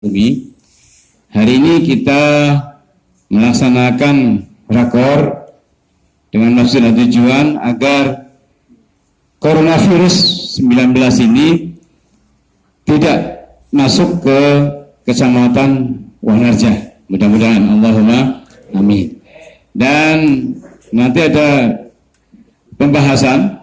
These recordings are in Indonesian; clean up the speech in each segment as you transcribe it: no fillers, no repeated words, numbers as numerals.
Bumi. Hari ini kita melaksanakan rakor dengan maksud dan tujuan agar coronavirus 19 ini tidak masuk ke Kecamatan Wanarja. Mudah-mudahan, Allahumma amin. Dan nanti ada pembahasan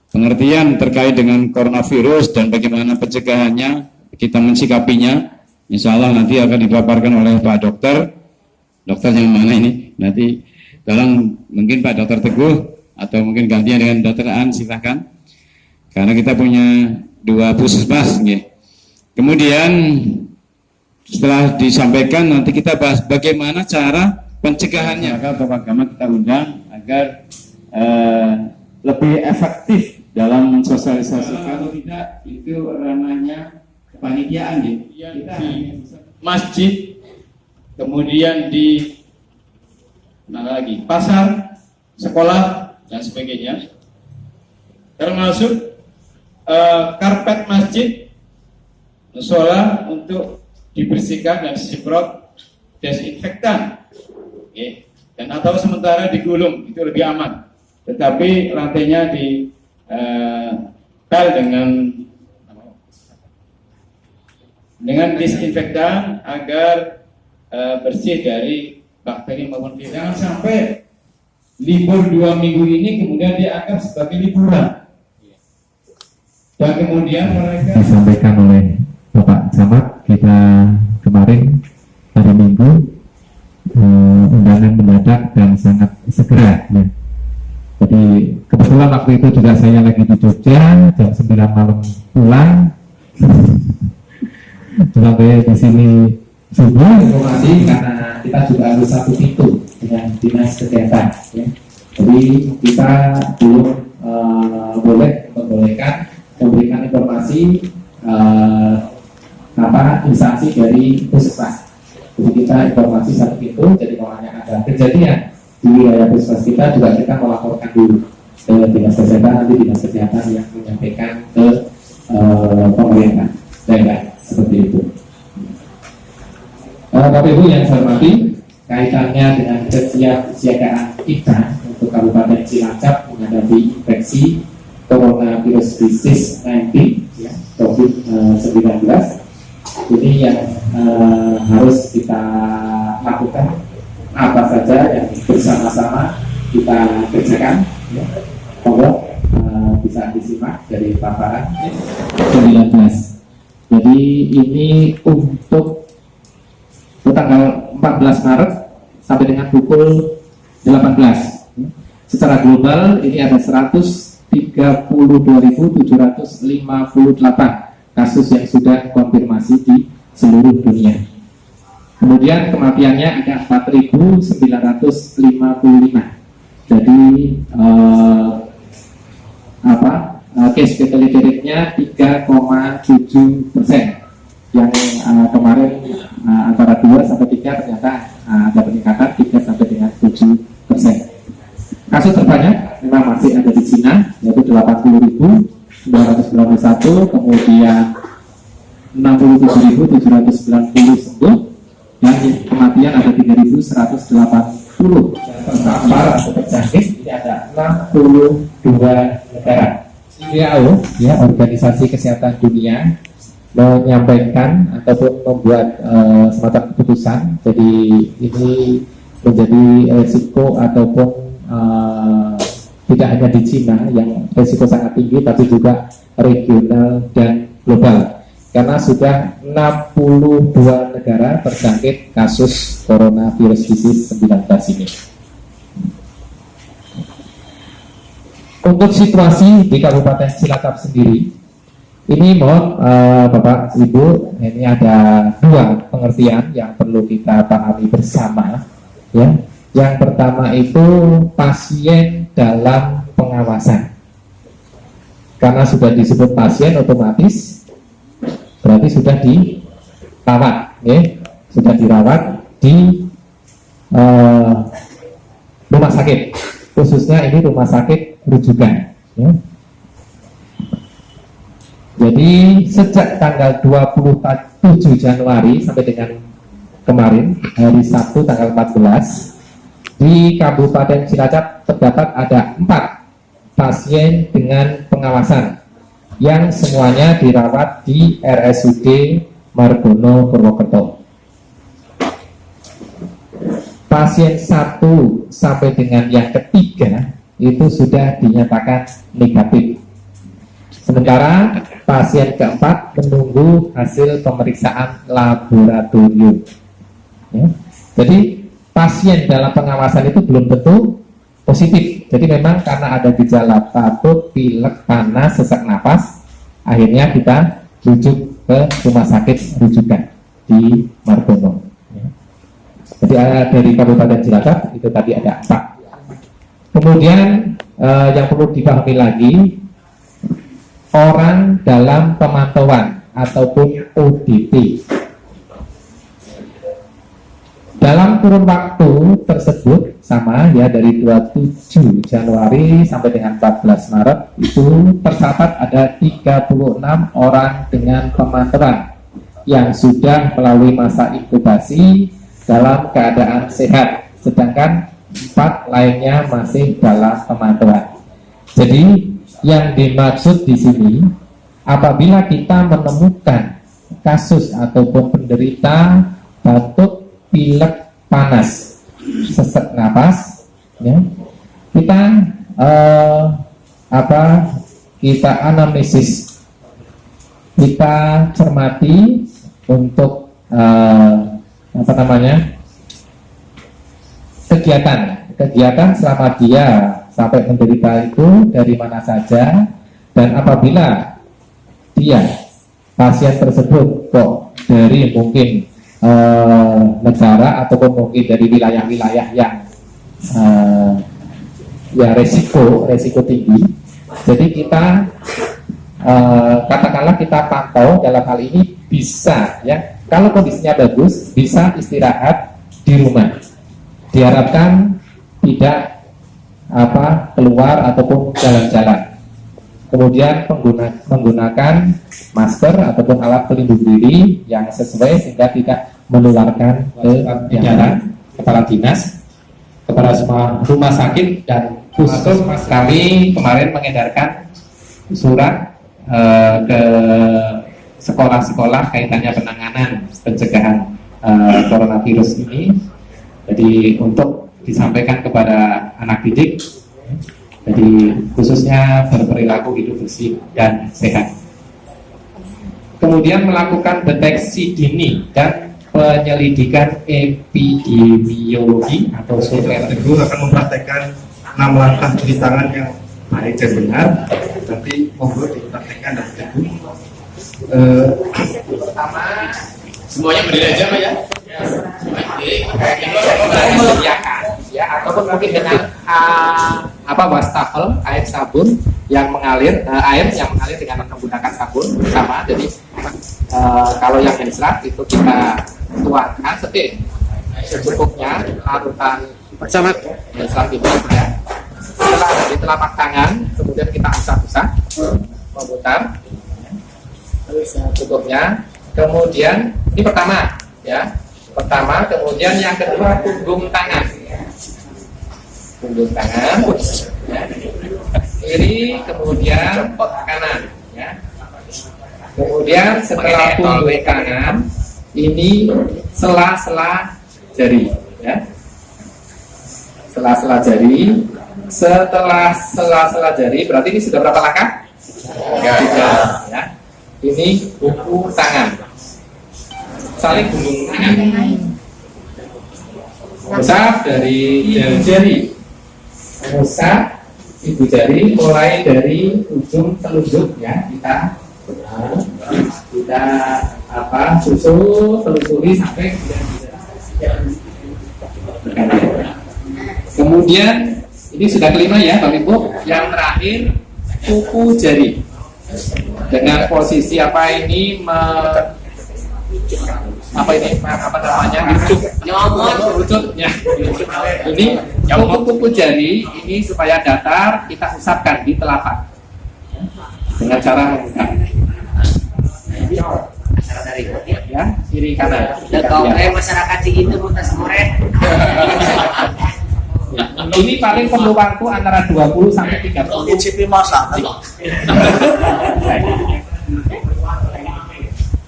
pengertian terkait dengan coronavirus dan bagaimana pencegahannya, kita mensikapinya. Insya Allah nanti akan dipaparkan oleh Pak Dokter. Dokter yang mana ini? Nanti tolong mungkin Pak Dokter Teguh atau mungkin gantian dengan Dokter An, silahkan. Karena kita punya 2 puskesmas. Kemudian setelah disampaikan nanti kita bahas bagaimana cara pencegahannya. Maka tokoh agama kita undang agar lebih efektif dalam mensosialisasikan. Kalau tidak, itu ranahnya kepanitiaan ya. Kita di masjid, kemudian di mana lagi, pasar, sekolah dan sebagainya, termasuk karpet masjid, musola untuk dibersihkan dan disemprot desinfektan, dan atau sementara digulung, itu lebih aman. Tetapi lantainya di pel dengan disinfektan agar bersih dari bakteri maupun virus. Jangan sampai libur 2 minggu ini kemudian dianggap sebagai liburan. Dan kemudian mereka disampaikan oleh Bapak Camat kita kemarin hari Minggu, undangan mendadak dan sangat segera ya. Jadi kebetulan waktu itu juga saya lagi di Jogja, jam 9 malam pulang sampai di sini subuh informasi, karena kita juga harus satu pintu dengan dinas kesehatan ya. Jadi kita belum membolehkan memberikan informasi instansi dari puskesmas. Jadi kita informasi satu pintu. Jadi kalau ada kejadian di wilayah puskesmas kita juga kita melaporkan dulu ke dinas kesehatan, nanti dinas kesehatan yang menyampaikan ke pemerintah daerah seperti itu. Bapak Ibu yang saya hormati, kaitannya dengan kesiapsiagaan kita untuk Kabupaten Cilacap menghadapi infeksi coronavirus disease 19 ya, COVID-19 ini yang harus kita lakukan, apa saja yang bersama-sama kita kerjakan ya. Bisa disimak dari paparan 19. Jadi ini untuk tanggal 14 Maret sampai dengan pukul 18. Secara global ini ada 132.758 kasus yang sudah konfirmasi di seluruh dunia. Kemudian kematiannya ada 4.955. Jadi case fatality rate-nya 3,7%. Yang kemarin antara 2 sampai 3 ternyata ada peningkatan 3 sampai dengan 7%. Kasus terbanyak memang masih ada di Cina, yaitu 80.991, kemudian 67.790 sembuh, dan kematian ada 3.180. Terpapar atau terjangkit ini ada 62 negara. WHO, ya, Organisasi Kesehatan Dunia, menyampaikan ataupun membuat semacam keputusan. Jadi ini menjadi risiko ataupun tidak hanya di Cina yang risiko sangat tinggi, tapi juga regional dan global, karena sudah 62 negara terjangkit kasus coronavirus disease 19 ini. Untuk situasi di Kabupaten Cilacap sendiri, ini mohon Bapak Ibu, ini ada 2 pengertian yang perlu kita pahami bersama ya. Yang pertama itu pasien dalam pengawasan. Karena sudah disebut pasien, otomatis berarti sudah dirawat ya. Sudah dirawat di rumah sakit, khususnya ini rumah sakit rujukan ya. Jadi sejak tanggal 27 Januari sampai dengan kemarin hari Sabtu tanggal 14 di Kabupaten Cilacap terdapat ada 4 pasien dengan pengawasan yang semuanya dirawat di RSUD Margono Purwokerto. Pasien 1 sampai dengan yang ketiga itu sudah dinyatakan negatif. Sementara pasien keempat menunggu hasil pemeriksaan laboratorium. Ya. Jadi pasien dalam pengawasan itu belum tentu positif. Jadi memang karena ada gejala batuk, pilek, panas, sesak napas, akhirnya kita rujuk ke rumah sakit rujukan di Margono. Ya. Jadi dari Kabupaten Cilacap itu tadi ada 4. Kemudian yang perlu dipahami lagi, orang dalam pemantauan ataupun ODP. Dalam kurun waktu tersebut sama ya, dari 27 Januari sampai dengan 14 Maret itu tercatat ada 36 orang dengan pemantauan yang sudah melalui masa inkubasi dalam keadaan sehat, sedangkan 4 lainnya masih dalam pemantauan. Jadi yang dimaksud di sini, apabila kita menemukan kasus ataupun penderita batuk, pilek, panas, sesak napas, ya, kita anamnesis, kita cermati untuk kegiatan selama dia sampai menderita itu dari mana saja, dan apabila dia pasien tersebut kok dari mungkin negara ataupun mungkin dari wilayah-wilayah yang ya resiko tinggi, jadi kita katakanlah kita pantau dalam hal ini bisa ya, kalau kondisinya bagus bisa istirahat di rumah, diharapkan tidak keluar ataupun jalan-jalan. Kemudian menggunakan masker ataupun alat pelindung diri yang sesuai sehingga tidak menularkan ke jalan. Kepala dinas, kepada semua rumah sakit, dan khusus kami kemarin mengedarkan surat ke sekolah-sekolah kaitannya penanganan pencegahan coronavirus ini. Jadi untuk disampaikan kepada anak didik, jadi khususnya berperilaku hidup bersih dan sehat. Kemudian melakukan deteksi dini dan penyelidikan epidemiologi atau surveillance. Itu akan mempraktekkan 6 langkah cuci tangan yang baik dan benar. Nanti monggo dipraktekkan dan teguh. Pertama, Semuanya berdiri aja Pak ya? disediakan ya, ataupun mungkin dengan wastafel, air sabun yang mengalir, air yang mengalir dengan menggunakan sabun sama. Jadi kalau yang insrat itu kita tuangkan secukupnya larutan bersama insrat itu ya. Setelah di telapak tangan, kemudian kita usap-usap, memutar cukupnya. Kemudian ini pertama ya, kemudian yang kedua punggung tangan ya, kiri, kemudian kanan ya. Kemudian setelah punggung tangan ini sela-sela jari ya, sela-sela jari. Setelah sela-sela jari berarti ini sudah berapa langkah? 3 ya. Ini buku tangan, saling punggung tangan, usap dari jari, usap ibu jari mulai dari ujung telunjuk ya, kita telusuri sampai kemudian ini sudah kelima ya Bapak Ibu. Yang terakhir kuku jari dengan posisi merucut ya. Ini kuku jari ini supaya datar kita usapkan di telapak dengan cara membuka. Masyarakat dari ya, kiri kanan. Kalau masyarakat Cigintu mau tes moret. Ini paling perlu waktu antara 20 sampai 30. Icipi masak.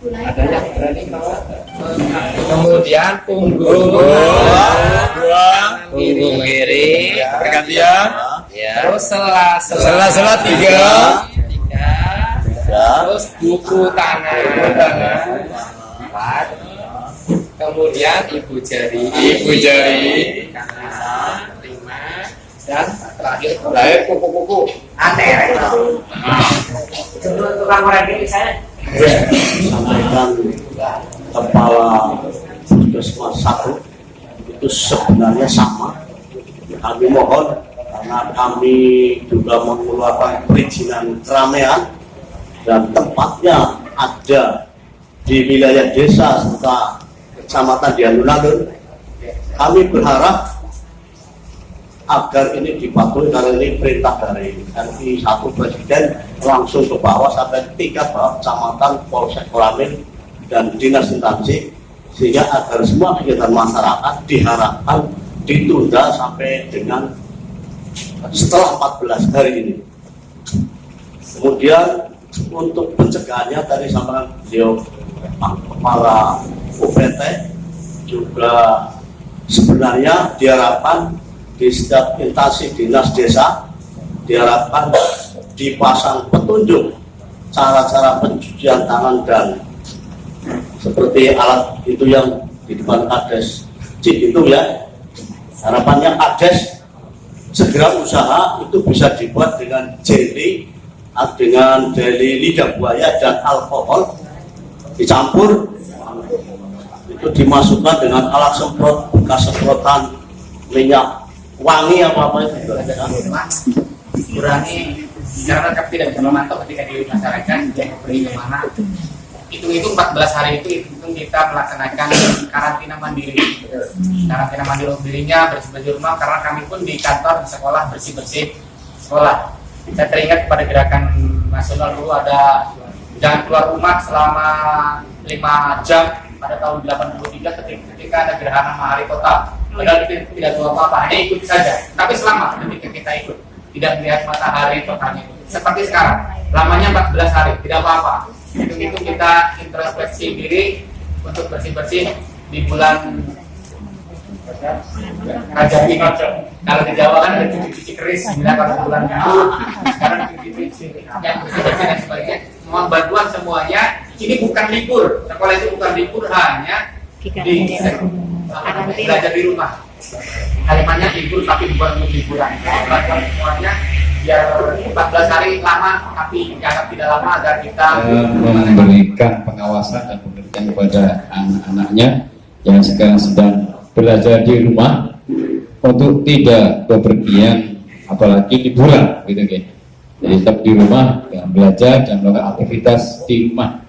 Ada yang berani kalau kemudian punggung kiri Pergantian. terus sela-sela Sela-sela 3. terus buku tangan 4, kemudian ibu jari kanan 5, dan terakhir kuku-kuku Aneh. Tukang moret ini saya. Sampaikan kepala puskesmas 1 itu sebenarnya sama. Kami mohon karena kami juga mengeluarkan perizinan keramaian dan tempatnya ada di wilayah desa serta kecamatan di alun-alun. Kami berharap agar ini dipatuhi karena ini perintah dari RI 1 Presiden langsung ke bawah sampai tingkat bawah kecamatan, polsek, koramil dan dinas instansi, sehingga agar semua kegiatan masyarakat diharapkan ditunda sampai dengan setelah 14 hari ini. Kemudian untuk pencegahannya tadi sama beliau kepala UPT juga sebenarnya diharapkan di setiap instansi dinas desa diharapkan dipasang petunjuk cara-cara pencucian tangan dan seperti alat itu yang di depan Kades Cigintu ya. Harapannya Kades segera usaha itu bisa dibuat dengan jeli lidah buaya dan alkohol dicampur, itu dimasukkan dengan alat semprot bekas semprotan minyak wangi apa itu Kurangi karena kami tidak bisa memantau ketika di masyarakat yang beri kemana. Itu 14 hari itu kita melaksanakan karantina mandiri. Karantina mandirinya bersih-bersih rumah karena kami pun di kantor di sekolah bersih-bersih sekolah. Saya teringat kepada gerakan nasional dulu ada jangan keluar rumah selama 5 jam pada tahun 83 ketika ada gerhana matahari total. Padahal kita tidak tahu apa-apa, hanya ikut saja. Tapi selama ketika kita ikut, tidak melihat matahari totalnya. Seperti sekarang, lamanya 14 hari, tidak apa-apa. Itu kita introspeksi diri untuk bersih-bersih di bulan Rajab ini. Kalau di Jawa kan ada cuci-cuci keris, kalau di bulan itu sekarang cuci-cuci yang bersih-bersih dan sebagainya. Mohon bantuan semuanya. Ini bukan libur, sekolah itu bukan libur, hanya di belajar di rumah. Kalimatnya libur tapi bukan untuk liburan. Bantuan semuanya biar 14 hari lama tapi dianggap tidak lama agar kita memberikan pengawasan dan pengertian kepada anak-anaknya yang sekarang sedang belajar di rumah untuk tidak bepergian apalagi liburan gitu kan. Jadi tetap di rumah, belajar dan melakukan aktivitas di rumah.